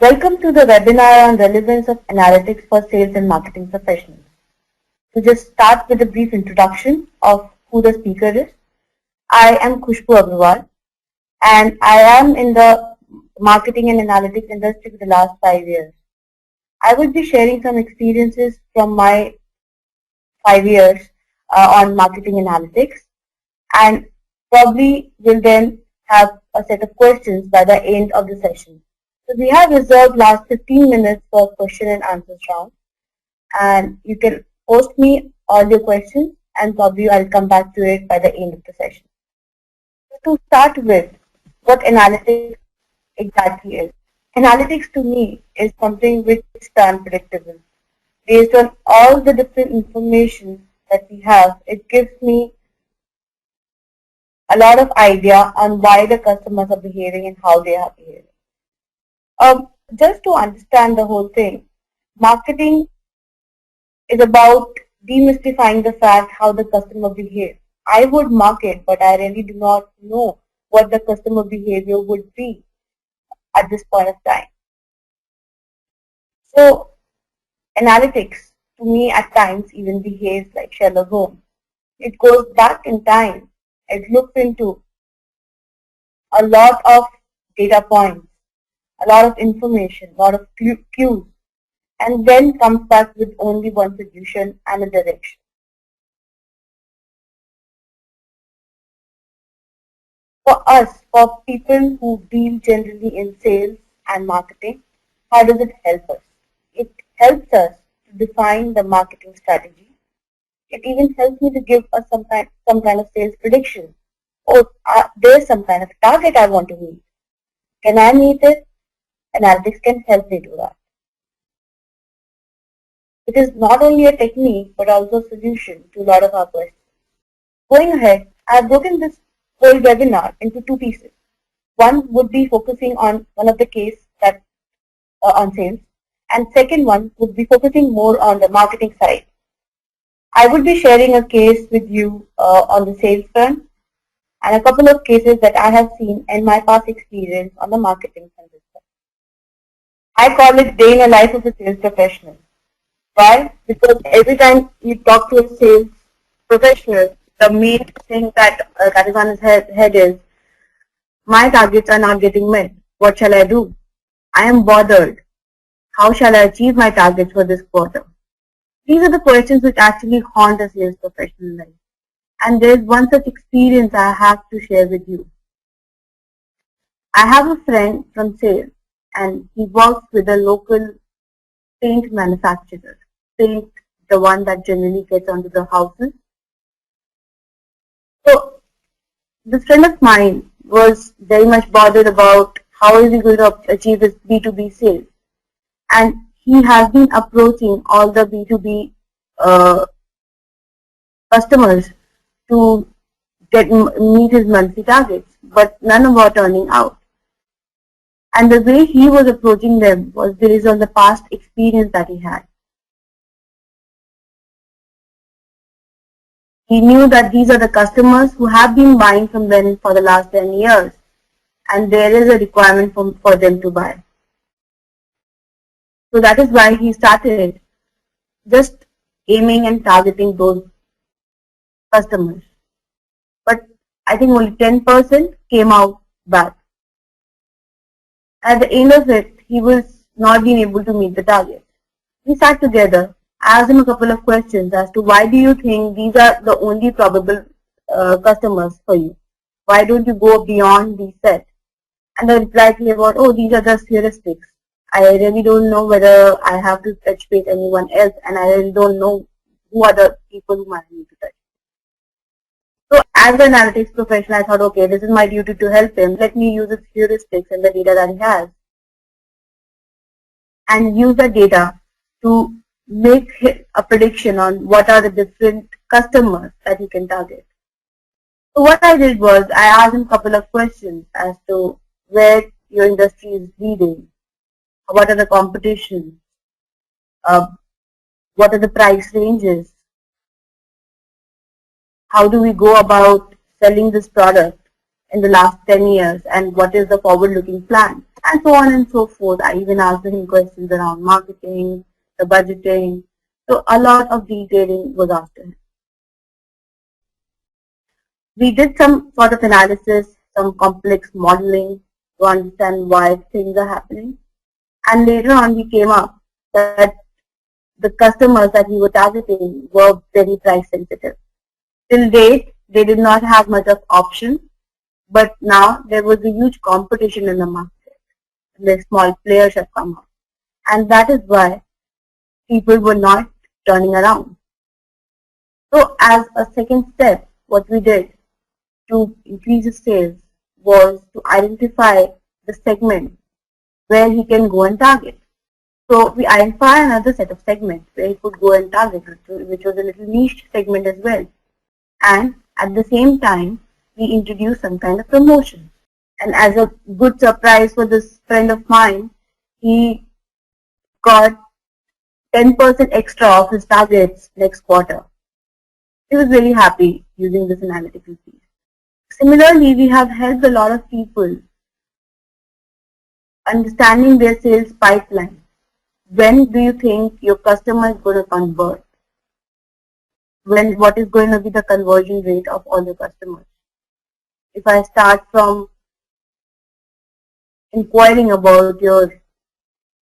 Welcome to the webinar on relevance of analytics for sales and marketing professionals. To just start with a brief introduction of who the speaker is, I am Khushbu Agrawal and I am in the marketing and analytics industry for the last 5 years. I will be sharing some experiences from my 5 years on marketing analytics, and probably will then have a set of questions by the end of the session. So we have reserved last 15 minutes for question and answers round, and you can post me all your questions and probably I'll come back to it by the end of the session. So to start with, what analytics exactly is. Analytics to me is something which is unpredictable. Based on all the different information that we have, it gives me a lot of idea on why the customers are behaving and how they are behaving. Just to understand the whole thing, marketing is about demystifying the fact how the customer behaves. I would market, but I really do not know what the customer behavior would be at this point of time. So analytics to me at times even behaves like Sherlock Holmes. It goes back in time. It looks into a lot of data points, a lot of information, a lot of cues, and then comes back with only one solution and a direction. For us, for people who deal generally in sales and marketing, how does it help us? It helps us to define the marketing strategy. It even helps me to give us some kind of sales prediction. Or there's some kind of target I want to meet. Can I meet it? Analytics can help me do that. It is not only a technique but also a solution to a lot of our questions. Going ahead, I have broken this whole webinar into two pieces. One would be focusing on one of the case that on sales, and second one would be focusing more on the marketing side. I would be sharing a case with you on the sales front and a couple of cases that I have seen in my past experience on the marketing front. I call it day in the life of a sales professional. Why? Because every time you talk to a sales professional, the main thing that is on his head is, my targets are not getting met. What shall I do? I am bothered. How shall I achieve my targets for this quarter? These are the questions which actually haunt a sales professional life. And there is one such experience I have to share with you. I have a friend from sales and he works with a local paint manufacturer. Paint, the one that generally gets onto the houses. So this friend of mine was very much bothered about how is he going to achieve his B2B sales. And he has been approaching all the B2B customers to meet his monthly targets, but none were turning out. And the way he was approaching them was based on the past experience that he had. He knew that these are the customers who have been buying from them for the last 10 years, and there is a requirement for them to buy. So that is why he started just aiming and targeting those customers. But I think only 10% came out back. At the end of it, he was not being able to meet the target. We sat together, asked him a couple of questions as to why do you think these are the only probable customers for you? Why don't you go beyond these set? And the reply came about, oh, these are just heuristics. I really don't know whether I have to touch base anyone else, and I really don't know who are the people who might need to touch. So as an analytics professional, I thought, okay, this is my duty to help him. Let me use his heuristics and the data that he has and use the data to make a prediction on what are the different customers that he can target. So what I did was I asked him a couple of questions as to where your industry is leading, what are the competitions, what are the price ranges, how do we go about selling this product, in the last 10 years and what is the forward-looking plan, and so on and so forth. I even asked him questions around marketing, the budgeting. So a lot of detailing was asked him. We did some sort of analysis, some complex modeling to understand why things are happening. And later on we came up that the customers that we were targeting were very price sensitive. Till date, they did not have much of option, but now there was a huge competition in the market. The small players have come up. And that is why people were not turning around. So as a second step, what we did to increase his sales was to identify the segment where he can go and target. So we identify another set of segments where he could go and target, which was a little niche segment as well. And at the same time, we introduced some kind of promotion. And as a good surprise for this friend of mine, he got 10% extra of his targets next quarter. He was very happy using this analytical piece. Similarly, we have helped a lot of people understanding their sales pipeline. When do you think your customer is going to convert? What is going to be the conversion rate of all your customers? If I start from inquiring about your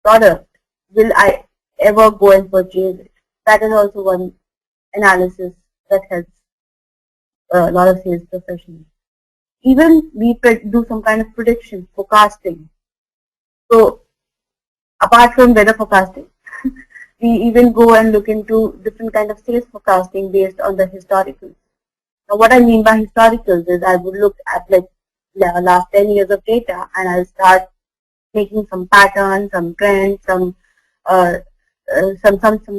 product, will I ever go and purchase it? That is also one analysis that helps a lot of sales professionals. Even we do some kind of prediction, forecasting. So apart from weather forecasting, we even go and look into different kind of sales forecasting based on the historicals. Now what I mean by historicals is I would look at like the last 10 years of data and I'll start making some patterns, some trends, some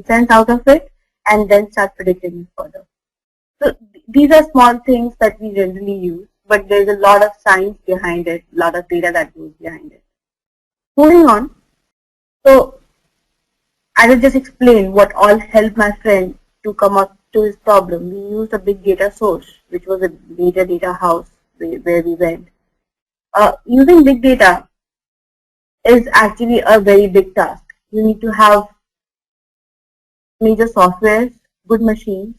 sense out of it, and then start predicting it further. So these are small things that we generally use, but there's a lot of science behind it, a lot of data that goes behind it. Moving on, so I will just explain what all helped my friend to come up to his problem. We used a big data source, which was a major data house where we went. Using big data is actually a very big task. You need to have major softwares, good machines,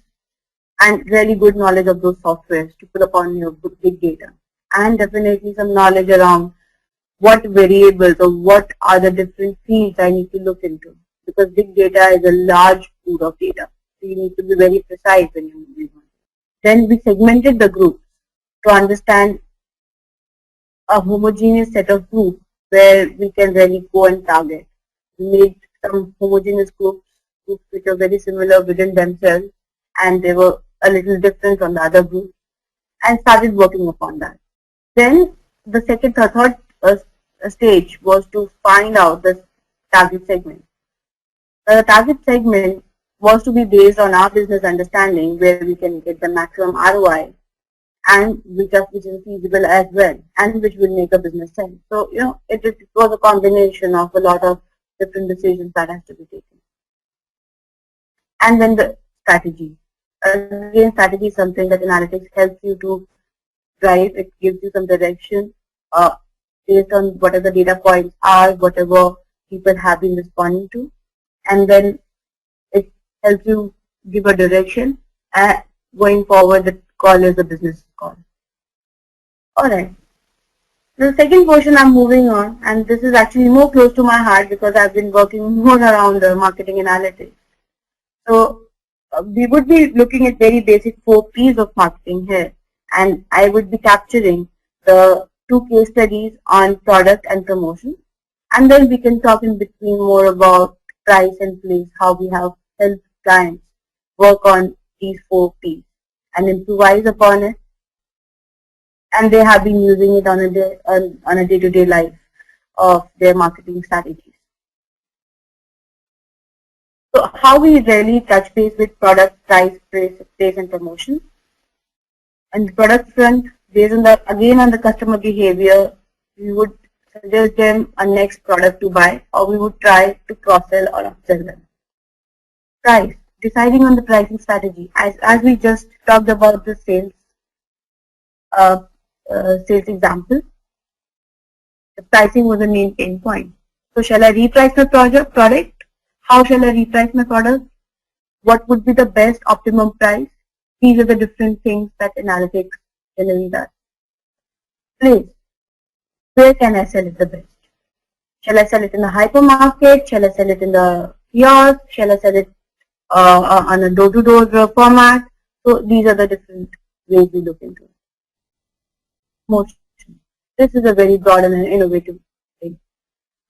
and really good knowledge of those softwares to put upon your big data. And definitely some knowledge around what variables or what are the different fields I need to look into. Because big data is a large pool of data. So you need to be very precise when you're moving on. Then we segmented the groups to understand a homogeneous set of groups where we can really go and target. We made some homogeneous groups which are very similar within themselves, and they were a little different from the other groups, and started working upon that. Then the third stage was to find out the target segment. The target segment was to be based on our business understanding where we can get the maximum ROI and which is feasible as well and which will make a business sense. So, it was a combination of a lot of different decisions that has to be taken. And then the strategy. Again, strategy is something that analytics helps you to drive. It gives you some direction based on whatever the data points are, whatever people have been responding to. And then it helps you give a direction, and going forward the call is a business call. Alright, the second portion I'm moving on, and this is actually more close to my heart because I've been working more around the marketing analytics. So we would be looking at very basic 4 P's of marketing here, and I would be capturing the 2 case studies on product and promotion, and then we can talk in between more about price and place, how we have helped clients work on these 4 P's and improvise upon it, and they have been using it on a day-to-day life of their marketing strategies. So how we really touch base with product, price, place and promotion. On the product front, based on the customer behavior, we would suggest them a next product to buy, or we would try to cross-sell or upsell them. Price, deciding on the pricing strategy. As we just talked about the sales sales example. The pricing was the main pain point. So shall I reprice my product? How shall I reprice my product? What would be the best optimum price? These are the different things that analytics generally does. Place. Where can I sell it the best? Shall I sell it in the hypermarket? Shall I sell it in the kiosk? Shall I sell it on a door-to-door format? So these are the different ways we look into it. Motion. This is a very broad and innovative thing.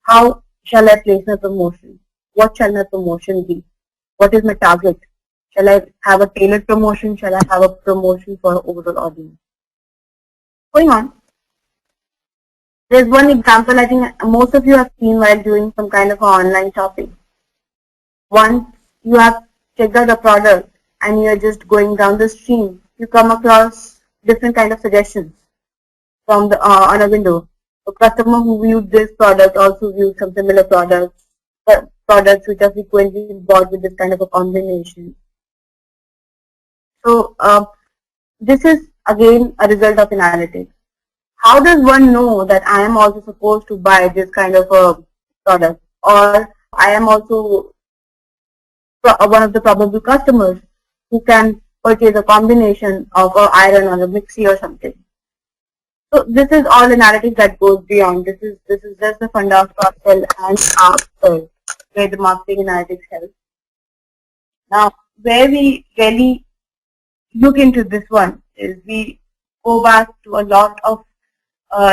How shall I place my promotion? What shall my promotion be? What is my target? Shall I have a tailored promotion? Shall I have a promotion for overall audience? Going on. There's one example I think most of you have seen while doing some kind of online shopping. Once you have checked out the product and you're just going down the stream, you come across different kind of suggestions from the on a window. A customer who viewed this product also viewed some similar products which are frequently bought with this kind of a combination. So this is again a result of analytics. How does one know that I am also supposed to buy this kind of a product, or I am also one of the probable customers who can purchase a combination of an iron or a mixie or something? So this is all analytics that goes beyond. This is just the funda of cross-sell and upsell where the marketing analytics helps. Now, where we really look into this one is we go back to a lot of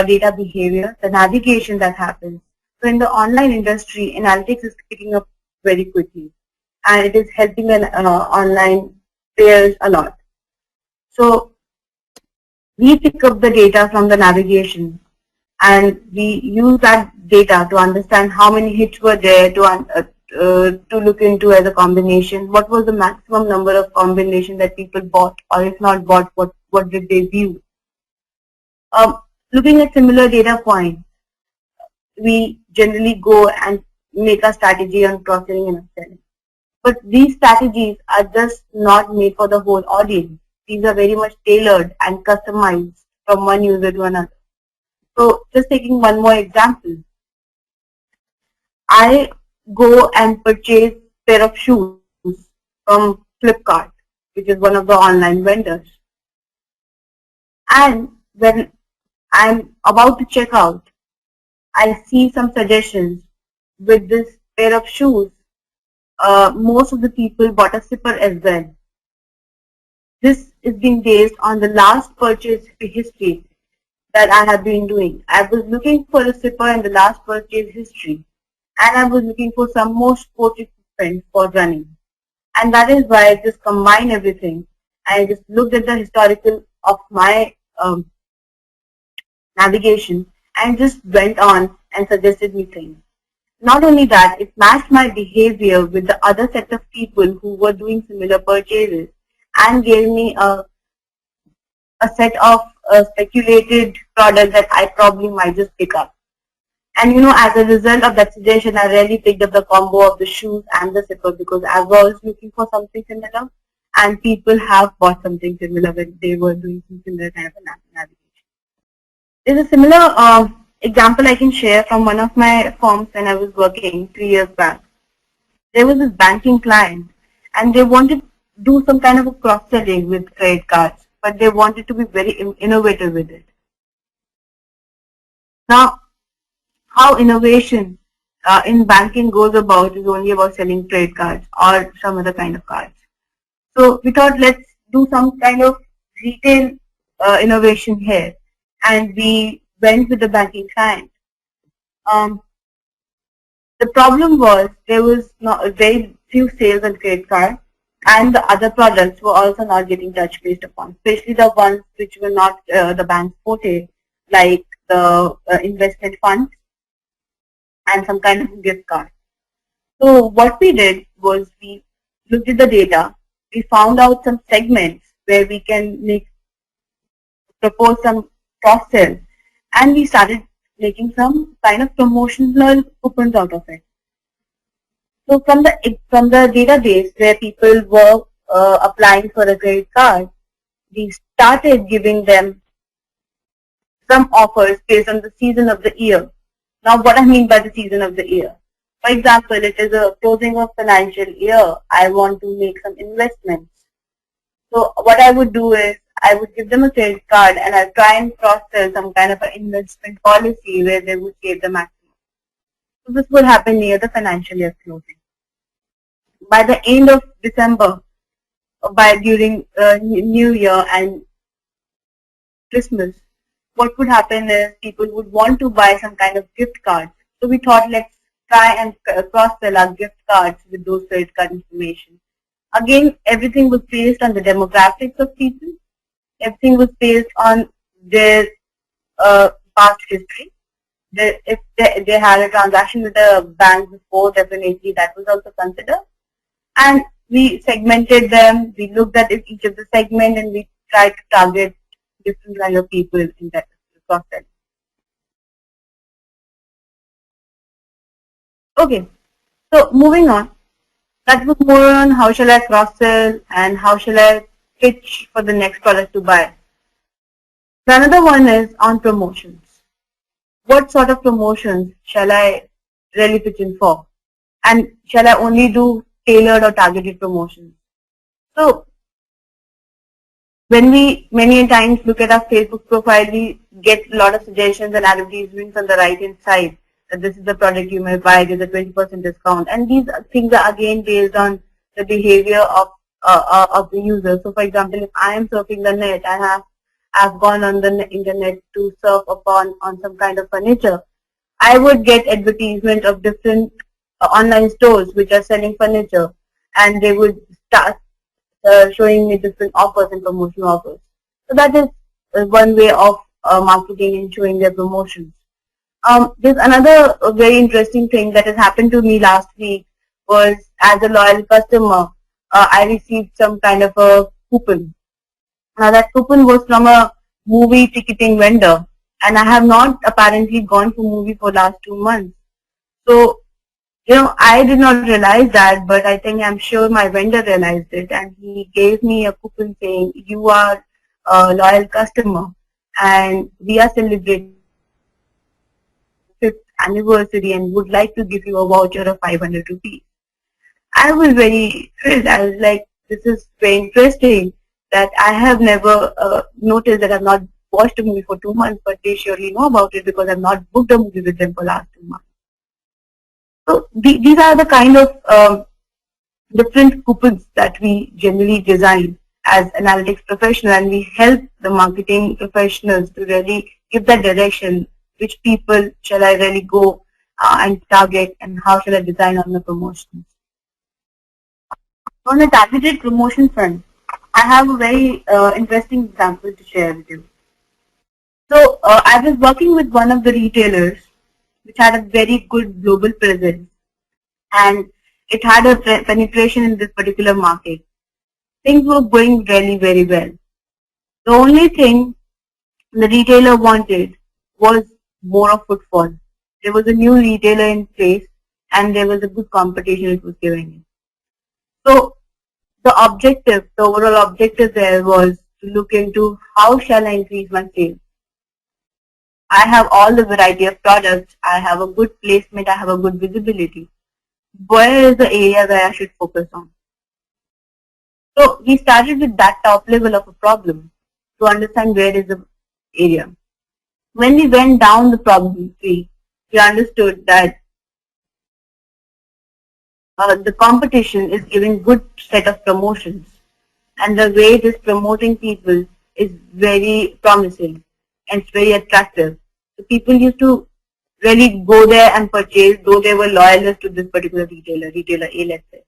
data behavior, the navigation that happens. So in the online industry, analytics is picking up very quickly, and it is helping online players a lot. So we pick up the data from the navigation, and we use that data to understand how many hits were there to look into as a combination. What was the maximum number of combination that people bought, or if not bought, what did they view? Looking at similar data points, we generally go and make a strategy on cross-selling and upselling. But these strategies are just not made for the whole audience. These are very much tailored and customized from one user to another. So just taking one more example, I go and purchase a pair of shoes from Flipkart, which is one of the online vendors. And when I'm about to check out, I see some suggestions with this pair of shoes. Most of the people bought a zipper as well. This is being based on the last purchase history that I have been doing. I was looking for a zipper in the last purchase history, and I was looking for some more sport equipment for running. And that is why I just combined everything. I just looked at the historical of my navigation and just went on and suggested me things. Not only that, it matched my behavior with the other set of people who were doing similar purchases and gave me a set of speculated products that I probably might just pick up. And as a result of that suggestion, I really picked up the combo of the shoes and the zipper because I was looking for something similar, and people have bought something similar when they were doing some similar kind of navigation. There's a similar example I can share from one of my firms when I was working 3 years back. There was this banking client, and they wanted to do some kind of a cross-selling with credit cards, but they wanted to be very innovative with it. Now, how innovation in banking goes about is only about selling credit cards or some other kind of cards. So we thought, let's do some kind of retail innovation here, and we went with the banking client. The problem was there was not very few sales on credit card, and the other products were also not getting touch based upon, especially the ones which were not the bank's forte, like the investment funds and some kind of gift card. So what we did was we looked at the data, we found out some segments where we can propose some cross-sell, and we started making some kind of promotional coupons out of it. So from the database where people were applying for a credit card, we started giving them some offers based on the season of the year. Now, what I mean by the season of the year. For example, it is a closing of financial year. I want to make some investments. So what I would do is I would give them a credit card and I'll try and cross-sell some kind of an investment policy where they would save the maximum. So this would happen near the financial year closing. By the end of December, during New Year and Christmas, what would happen is people would want to buy some kind of gift cards. So we thought, let's try and cross-sell our gift cards with those credit card information. Again, everything was based on the demographics of people. Everything was based on their past history. If they had a transaction with a bank before, definitely that was also considered. And we segmented them. We looked at each of the segment and we tried to target different kind of people in that process. Okay, so moving on. That was more on how shall I cross-sell and how shall I pitch for the next product to buy. The another one is on promotions. What sort of promotions shall I really pitch in for? And shall I only do tailored or targeted promotions? So, when we many times look at our Facebook profile, we get a lot of suggestions and advertisements on the right hand side. That this is the product you may buy, there's a 20% discount. And these things are again based on the behavior of the user. So for example, if I am surfing the net, I've gone on the internet to surf on some kind of furniture, I would get advertisement of different online stores which are selling furniture, and they would start showing me different offers and promotional offers. So that is one way of marketing and showing their promotions. There's another very interesting thing that has happened to me last week. Was as a loyal customer, I received some kind of a coupon. Now that coupon was from a movie ticketing vendor, and I have not apparently gone for movie for last 2 months. So, I did not realize that, but I think I'm sure my vendor realized it, and he gave me a coupon saying, you are a loyal customer and we are celebrating 5th anniversary and would like to give you a voucher of 500 rupees. I was very thrilled. I was like, this is very interesting that I have never noticed that I've not watched a movie for 2 months, but they surely know about it because I've not booked a movie with them for last 2 months. So these are the kind of different coupons that we generally design as analytics professional, and we help the marketing professionals to really give that direction, which people shall I really go and target, and how shall I design on the promotions. On the targeted promotion front, I have a very interesting example to share with you. So I was working with one of the retailers which had a very good global presence, and it had a penetration in this particular market. Things were going really very well. The only thing the retailer wanted was more of footfall. There was a new retailer in place and there was a good competition it was giving it. So the overall objective there was to look into how shall I increase my sales. I have all the variety of products, I have a good placement, I have a good visibility. Where is the area where I should focus on? So we started with that top level of a problem to understand where is the area. When we went down the problem tree, we understood that the competition is giving good set of promotions, and the way it is promoting people is very promising and it's very attractive. So people used to really go there and purchase, though they were loyalists to this particular retailer A, let's say.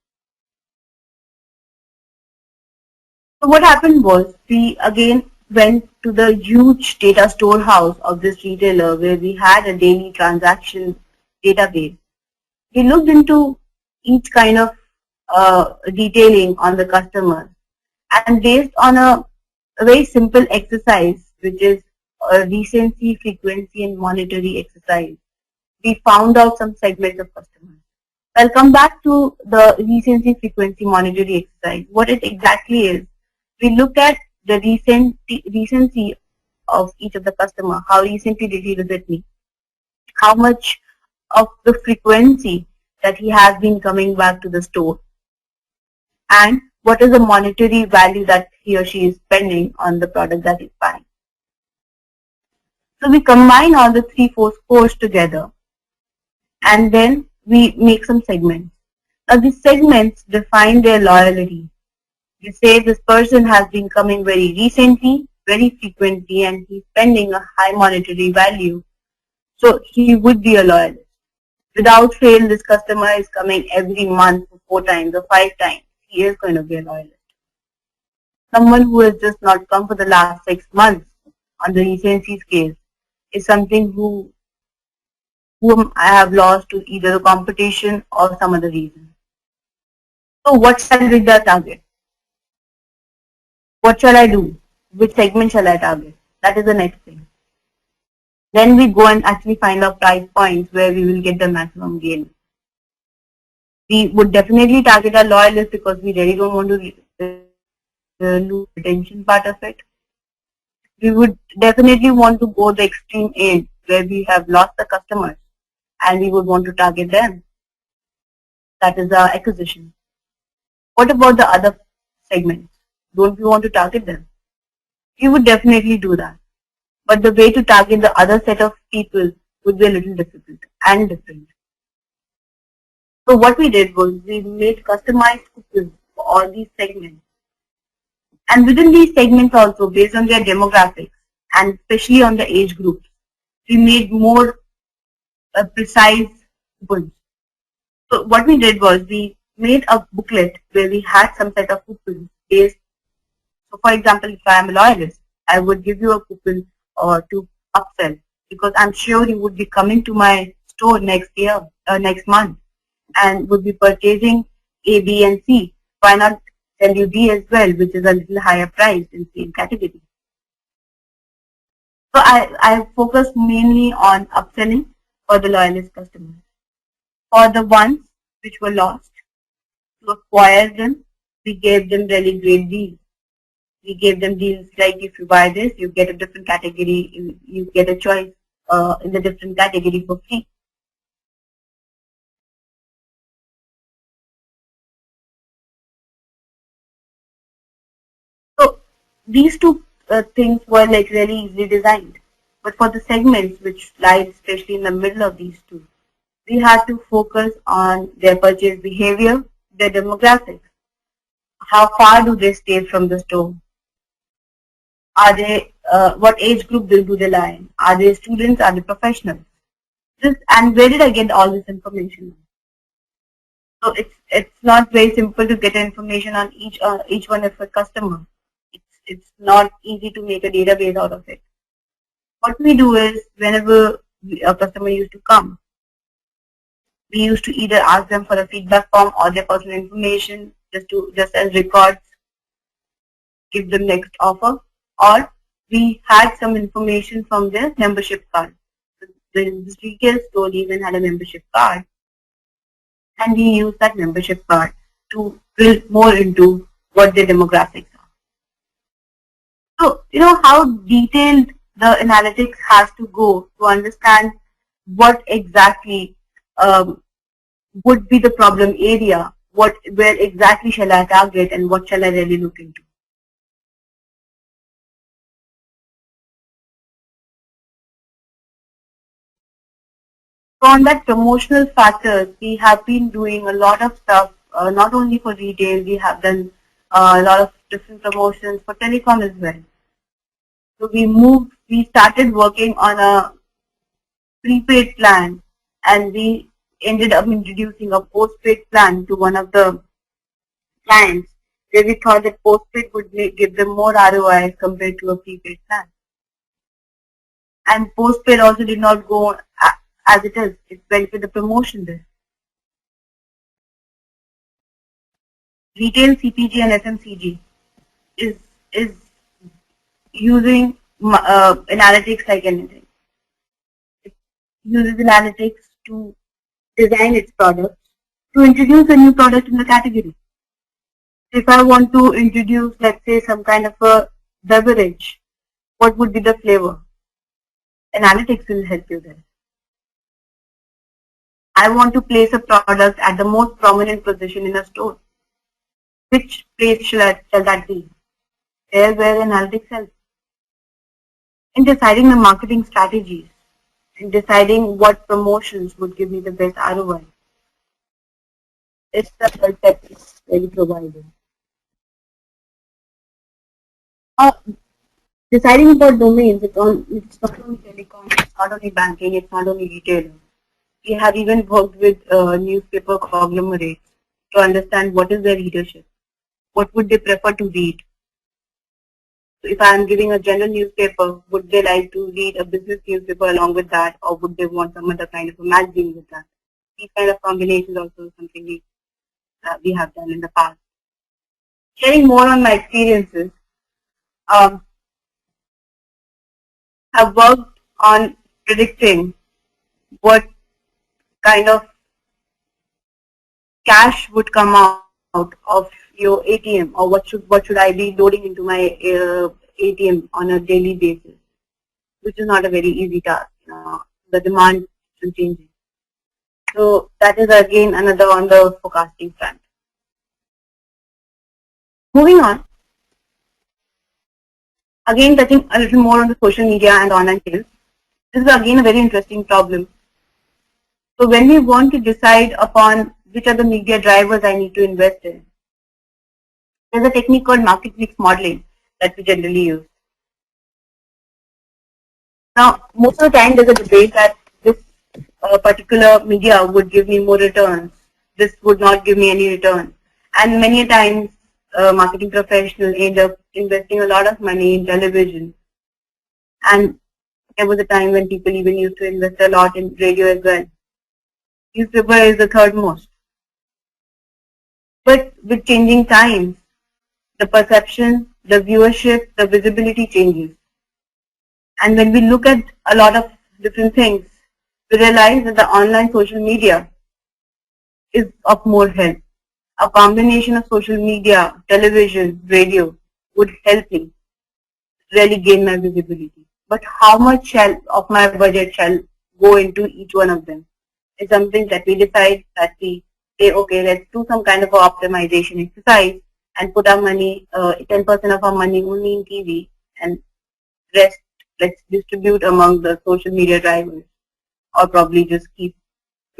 So what happened was, we again went to the huge data storehouse of this retailer where we had a daily transaction database. We looked into each kind of detailing on the customers, and based on a very simple exercise, which is a recency, frequency and monetary exercise, we found out some segments of customers. I'll come back to the recency, frequency, monetary exercise. What it exactly is, we look at the recency of each of the customer. How recently did he visit me? How much of the frequency that he has been coming back to the store? And what is the monetary value that he or she is spending on the product that he's buying? So we combine all the 3-4 scores together and then we make some segments. Now these segments define their loyalty. You say this person has been coming very recently, very frequently, and he's spending a high monetary value. So he would be a loyalist. Without fail, this customer is coming every month 4 times or 5 times. He is going to be a loyalist. Someone who has just not come for the last 6 months on the recency scale is something whom I have lost to either the competition or some other reason. So what shall be the target? What shall I do? Which segment shall I target? That is the next thing. Then we go and actually find our price points where we will get the maximum gain. We would definitely target our loyalists because we really don't want to lose retention part of it. We would definitely want to go the extreme end where we have lost the customers and we would want to target them. That is our acquisition. What about the other segments? Don't we want to target them? We would definitely do that. But the way to target the other set of people would be a little difficult and different. So what we did was we made customized coupons for all these segments. And within these segments also, based on their demographics and especially on the age groups, we made more precise coupons. So what we did was we made a booklet where we had some set of coupons based. So for example, if I am a loyalist, I would give you a coupon to upsell because I'm sure you would be coming to my store next month and would be purchasing A, B and C. Why not tell you D as well, which is a little higher price in same category. So I focused mainly on upselling for the loyalist customers. For the ones which were lost, to acquire them, we gave them really great deals. We gave them deals like if you buy this, you get a different category, you get a choice in the different category for free. So these two things were like really easily designed. But for the segments which lie especially in the middle of these two, we had to focus on their purchase behavior, their demographics. How far do they stay from the store? Are they, what age group do they lie in? Are they students? Are they professionals? And where did I get all this information? So it's not very simple to get information on each one of a customer. It's not easy to make a database out of it. What we do is whenever a customer used to come, we used to either ask them for a feedback form or their personal information just as records, give them next offer, or we had some information from their membership card. The retail store even had a membership card, and we use that membership card to build more into what their demographics are. So, you know how detailed the analytics has to go to understand what exactly would be the problem area, where exactly shall I target and what shall I really look into. So on that promotional factors, we have been doing a lot of stuff, not only for retail, we have done a lot of different promotions for telecom as well. So we started working on a prepaid plan and we ended up introducing a postpaid plan to one of the clients where we thought that postpaid would give them more ROI compared to a prepaid plan. And postpaid also did not go as it is. It went with the promotion there. Retail, CPG and FMCG is using analytics like anything. It uses analytics to design its products, to introduce a new product in the category. If I want to introduce, let's say, some kind of a beverage, What would be the flavor? Analytics will help you there. I want to place a product at the most prominent position in a store. Which place shall that be? There where analytics helps. In deciding the marketing strategies, in deciding what promotions would give me the best ROI. It's the tech very provided. Deciding about domains, it's not only telecom, it's not only banking, it's not only retail. We have even worked with newspaper conglomerates to understand what is their readership. What would they prefer to read? So if I am giving a general newspaper, would they like to read a business newspaper along with that, or would they want some other kind of a magazine with that? These kind of combinations also something we have done in the past. Sharing more on my experiences, I've worked on predicting what kind of cash would come out of your ATM, or what should I be loading into my ATM on a daily basis, which is not a very easy task. The demand is changing. So that is again another on the forecasting front. Moving on, again touching a little more on the social media and online sales. This is again a very interesting problem. So when we want to decide upon which are the media drivers I need to invest in, there's a technique called market mix modeling that we generally use. Now, most of the time there's a debate that this particular media would give me more returns, this would not give me any return. And many times marketing professionals end up investing a lot of money in television. And there was a time when people even used to invest a lot in radio as well. Newspaper is the third most. But with changing times, the perception, the viewership, the visibility changes. And when we look at a lot of different things, we realize that the online social media is of more help. A combination of social media, television, radio would help me really gain my visibility. But how much of my budget shall go into each one of them is something that we decide, that we say, okay, let's do some kind of a optimization exercise and put our money, 10% of our money only in TV, and rest let's distribute among the social media drivers, or probably just keep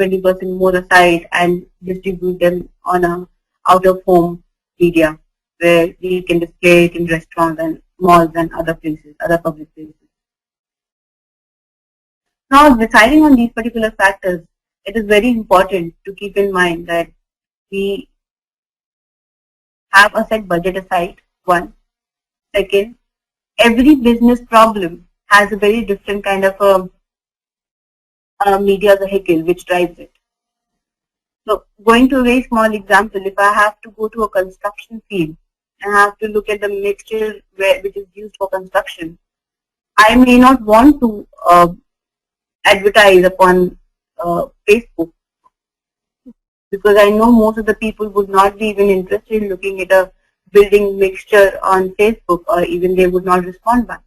20% more aside and distribute them on a out-of-home media where we can display it in restaurants and malls and other places, other public places. Now, deciding on these particular factors, it is very important to keep in mind that we have a set budget aside, one. Second, every business problem has a very different kind of a media vehicle which drives it. So, going to a very small example, if I have to go to a construction field and have to look at the mixture which is used for construction, I may not want to advertise upon Facebook, because I know most of the people would not be even interested in looking at a building mixture on Facebook, or even they would not respond back.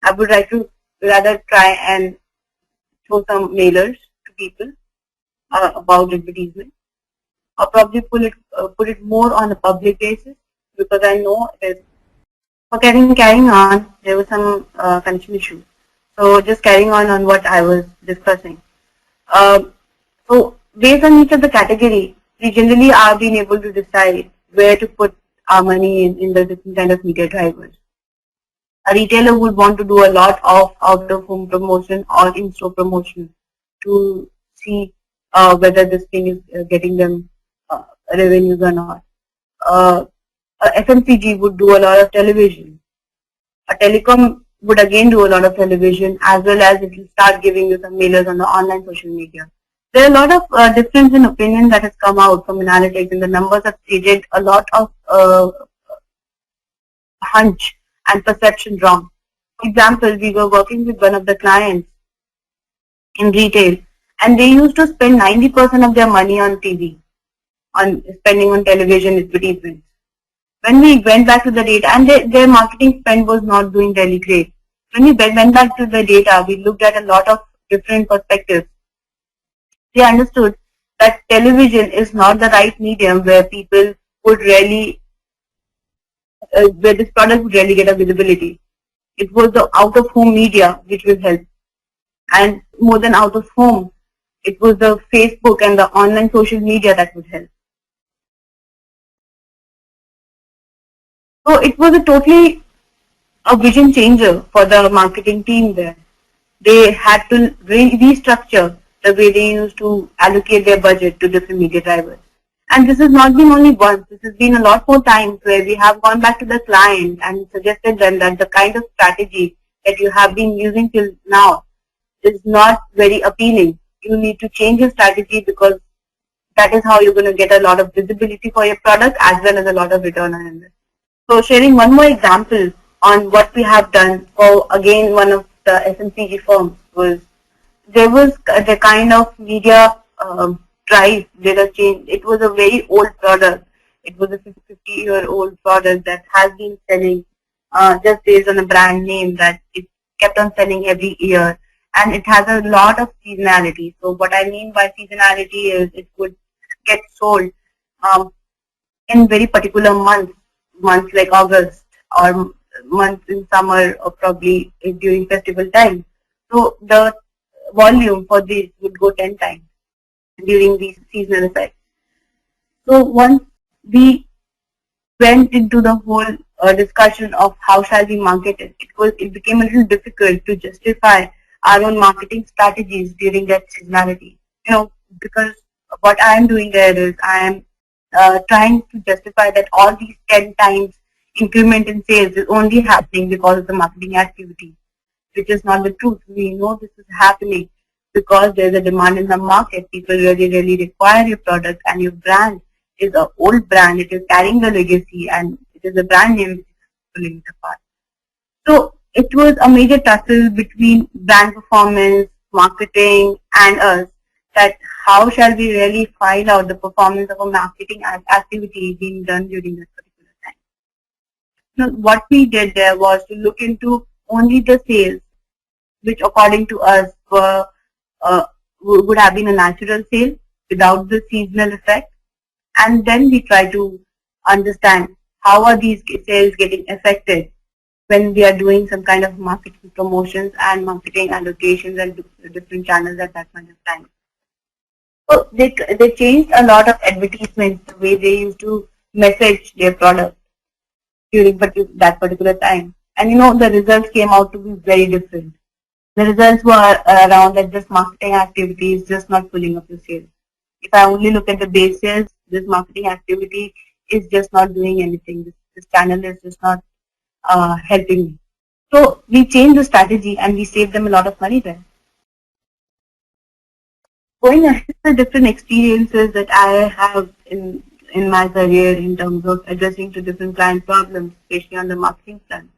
I would like to rather try and show some mailers to people about advertisement, or probably put it more on a public basis, because I know it is. For carrying on, there was some connection issue. So just carrying on what I was discussing. So based on each of the category, we generally are being able to decide where to put our money in the different kind of media drivers. A retailer would want to do a lot of out-of-home promotion or in-store promotion to see whether this thing is getting them revenues or not. FMCG would do a lot of television. A telecom would again do a lot of television, as well as it will start giving you some mailers on the online social media. There are a lot of difference in opinion that has come out from analytics, and the numbers have stated a lot of hunch and perception wrong. For example, we were working with one of the clients in retail, and they used to spend 90% of their money on TV, on spending on television advertisements. When we went back to the data, and their marketing spend was not doing really great. When we went back to the data, we looked at a lot of different perspectives. We understood that television is not the right medium where people would really, where this product would really get a visibility. It was the out-of-home media which will help. And more than out-of-home, it was the Facebook and the online social media that would help. So it was a vision changer for the marketing team there. They had to restructure the way they used to allocate their budget to different media drivers. And this has not been only once, this has been a lot more times where we have gone back to the client and suggested them that the kind of strategy that you have been using till now is not very appealing. You need to change your strategy because that is how you're going to get a lot of visibility for your product as well as a lot of return on investment. So sharing one more example on what we have done for, again, one of the FMCG firms was, there was the kind of media drive did a change. It was a very old product. It was a 50-year-old product that has been selling just based on a brand name that it kept on selling every year. And it has a lot of seasonality. So what I mean by seasonality is it would get sold in very particular months like August or months in summer or probably during festival time. So the volume for this would go 10 times during these seasonal effects. So once we went into the whole discussion of how shall we market it, it became a little difficult to justify our own marketing strategies during that seasonality. Because what I am doing there is I am trying to justify that all these 10 times increment in sales is only happening because of the marketing activity, which is not the truth. We know this is happening because there's a demand in the market. People really, really require your product, and your brand is an old brand. It is carrying the legacy, and it is a brand name which is pulling it apart. So it was a major tussle between brand performance, marketing, and us, that how shall we really find out the performance of a marketing activity being done during this particular time. Now, what we did there was to look into only the sales, which according to us would have been a natural sale without the seasonal effect. And then we try to understand how are these sales getting affected when we are doing some kind of marketing promotions and marketing allocations and different channels at that point of time. So they changed a lot of advertisements, the way they used to message their product during that particular time. And the results came out to be very different. The results were around that this marketing activity is just not pulling up the sales. If I only look at the base sales, this marketing activity is just not doing anything. This channel is just not helping me. So we changed the strategy and we saved them a lot of money there. Going ahead to the different experiences that I have in my career in terms of addressing to different client problems, especially on the marketing front,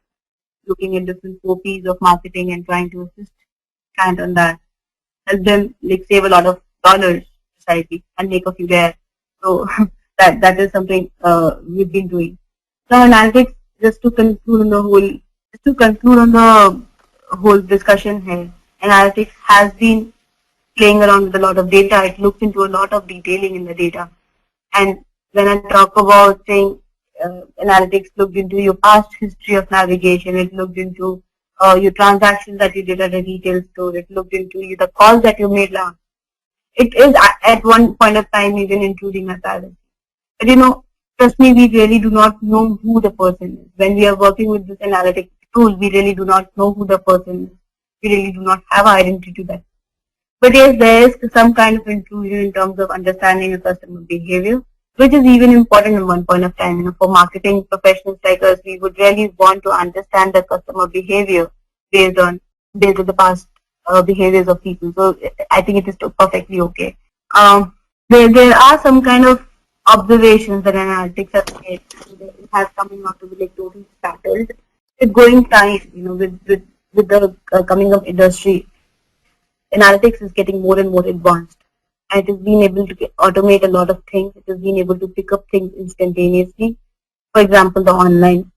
looking at different 4 Ps of marketing and trying to assist client on that, help them save a lot of dollars society and make a few there. So that is something we've been doing. So analytics, just to conclude on the whole discussion here, analytics has been playing around with a lot of data. It looks into a lot of detailing in the data. And when I talk about saying analytics looked into your past history of navigation, it looked into your transactions that you did at a retail store, it looked into the calls that you made last. It is at one point of time even including a balance. But trust me, we really do not know who the person is. When we are working with this analytics tool, we really do not know who the person is. We really do not have identity to that. But yes, there is some kind of inclusion in terms of understanding the customer behavior, which is even important at one point of time. For marketing professionals like us, we would really want to understand the customer behavior based on the past behaviors of people. So I think it is perfectly okay. There are some kind of observations that analytics has made. It has coming out to be totally startled. With going time, with the coming of industry, analytics is getting more and more advanced. And it has been able to automate a lot of things. It has been able to pick up things instantaneously. For example, the online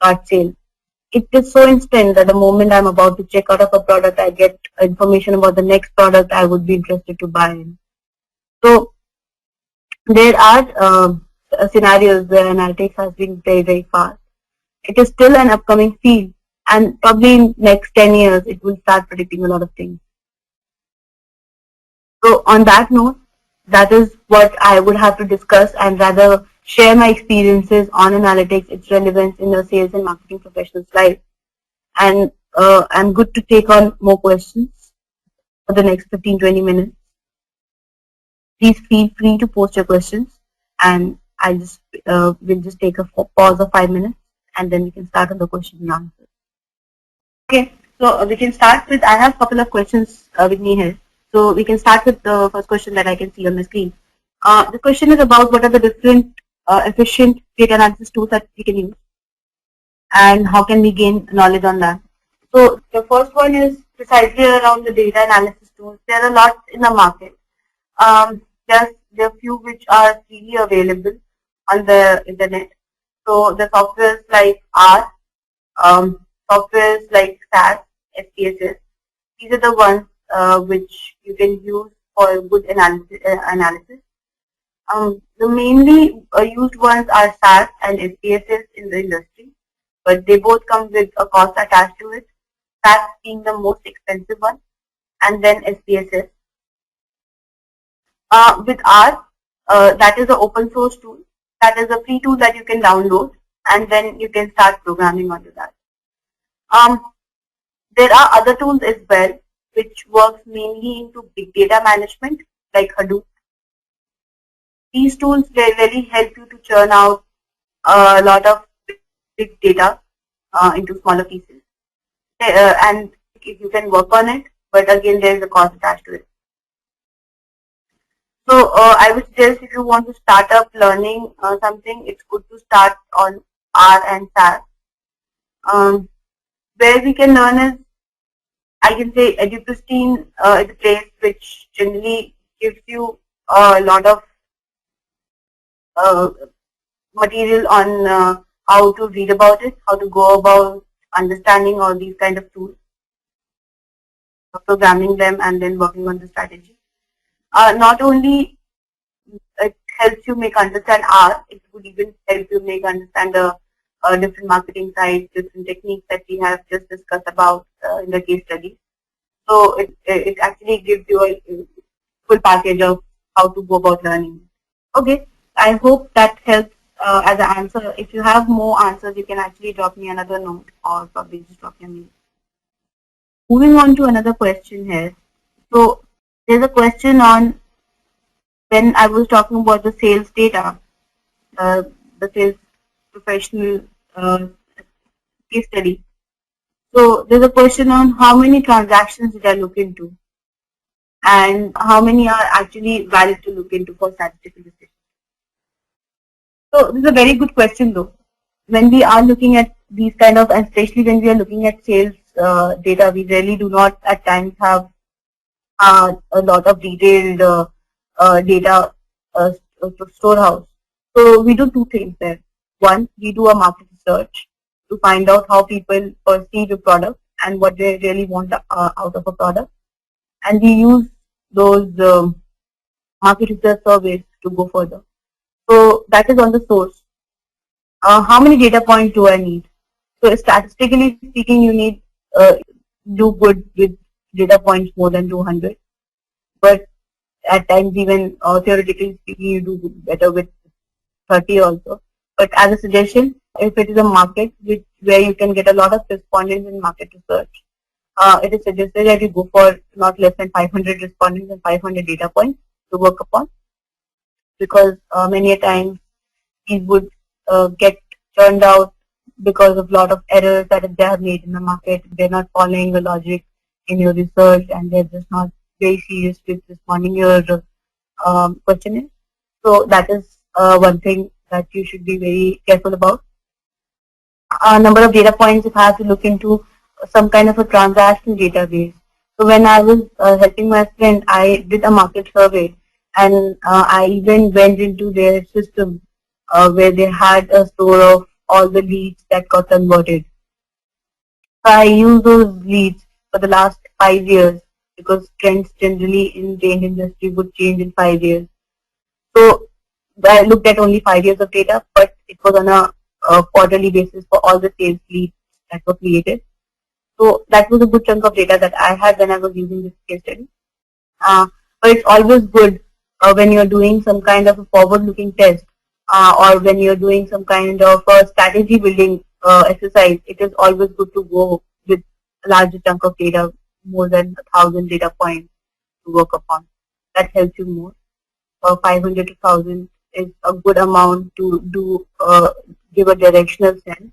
cart sale. It is so instant that the moment I'm about to check out of a product, I get information about the next product I would be interested to buy in. So there are scenarios where analytics has been very, very fast. It is still an upcoming field, and probably in next 10 years, it will start predicting a lot of things. So on that note, that is what I would have to discuss and rather share my experiences on analytics, its relevance in the sales and marketing professional's life. And I'm good to take on more questions for the next 15-20 minutes. Please feel free to post your questions, and I'll just we'll just take a pause of 5 minutes, and then we can start on the question and answer. Okay, so we can start with. I have a couple of questions with me here. So we can start with the first question that I can see on the screen. The question is about what are the different efficient data analysis tools that we can use, and how can we gain knowledge on that. So the first one is precisely around the data analysis tools. There are a lot in the market. There are few which are freely available on the internet. So the softwares like R, softwares like SAS, SPSS, these are the ones which you can use for good analysis. The mainly used ones are SAS and SPSS in the industry, but they both come with a cost attached to it. SAS being the most expensive one, and then SPSS. With R, that is an open source tool. That is a free tool that you can download, and then you can start programming onto that. There are other tools as well, which works mainly into big data management, like Hadoop. These tools, they really help you to churn out a lot of big data into smaller pieces. And if you can work on it, but again, there is a cost attached to it. So I would suggest if you want to start up learning something, it's good to start on R and SAS. Where we can learn is, I can say EduPristine is a place which generally gives you a lot of material on how to read about it, how to go about understanding all these kind of tools, programming them, and then working on the strategy. Not only it helps you make understand R, it would even help you make understand the different marketing sides, different techniques that we have just discussed about in the case study. So it actually gives you a full package of how to go about learning. Okay, I hope that helps as an answer. If you have more answers, you can actually drop me another note or probably just drop me a mail. Moving on to another question here. So there's a question on when I was talking about the sales data, the sales professional case study. So there's a question on how many transactions did I look into, and how many are actually valid to look into for statistical decisions. So this is a very good question though. When we are looking at these kind of, and especially when we are looking at sales data, we really do not at times have a lot of detailed data storehouse. So we do two things there. One, we do a market research to find out how people perceive a product and what they really want out of a product, and we use those market research surveys to go further. So that is on the source. How many data points do I need? So statistically speaking, you need do good with data points more than 200, but at times even theoretically speaking, you do better with 30 also. But as a suggestion, if it is a market where you can get a lot of respondents in market research, it is suggested that you go for not less than 500 respondents and 500 data points to work upon, because many a times these would get turned out because of a lot of errors that they have made in the market. They're not following the logic in your research, and they're just not very serious with responding your questionnaire. So that is one thing that you should be very careful about. Number of data points, if I have to look into some kind of a transaction database. So when I was helping my friend, I did a market survey, and I even went into their system where they had a store of all the leads that got converted. So I use those leads for the last 5 years because trends generally in trained industry would change in 5 years. So I looked at only 5 years of data, but it was on a quarterly basis for all the sales leads that were created. So that was a good chunk of data that I had when I was using this case study. But it's always good when you're doing some kind of a forward-looking test or when you're doing some kind of a strategy building exercise. It is always good to go with a larger chunk of data, more than 1,000 data points to work upon. That helps you more. 500 to 1,000 is a good amount to do give a directional sense.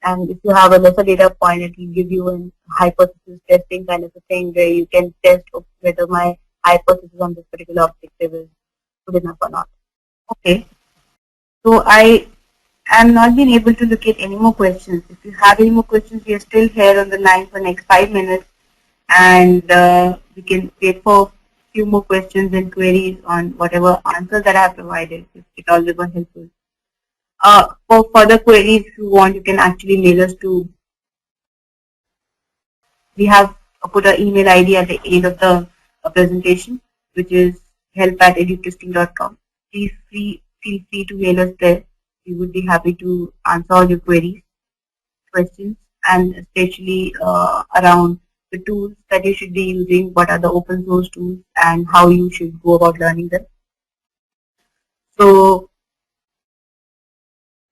And if you have a lesser data point, it will give you a hypothesis testing kind of a thing where you can test whether my hypothesis on this particular objective is good enough or not. Okay. So I am not being able to look at any more questions. If you have any more questions, we are still here on the line for next 5 minutes, and we can wait for a few more questions and queries on whatever answers that I have provided, if it all were helpful. For further queries, if you want, you can actually mail us to. We have put our email ID at the end of the presentation, which is help@edupristine.com. Please feel free to mail us there. We would be happy to answer all your queries, questions, and especially around the tools that you should be using, what are the open source tools, and how you should go about learning them. So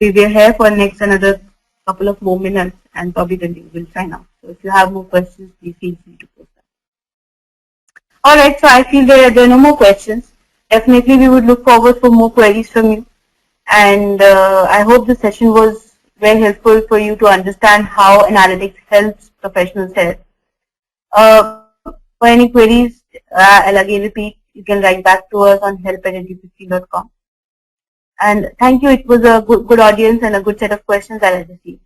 we will here for next another couple of more minutes, and probably then we will sign off. So if you have more questions, please feel free to post them. Alright, so I feel there are no more questions. Definitely we would look forward for more queries from you. And I hope the session was very helpful for you to understand how analytics helps professionals here. For any queries, I'll again repeat, you can write back to us on help@edupristine.com. And thank you, it was a good audience and a good set of questions that I received.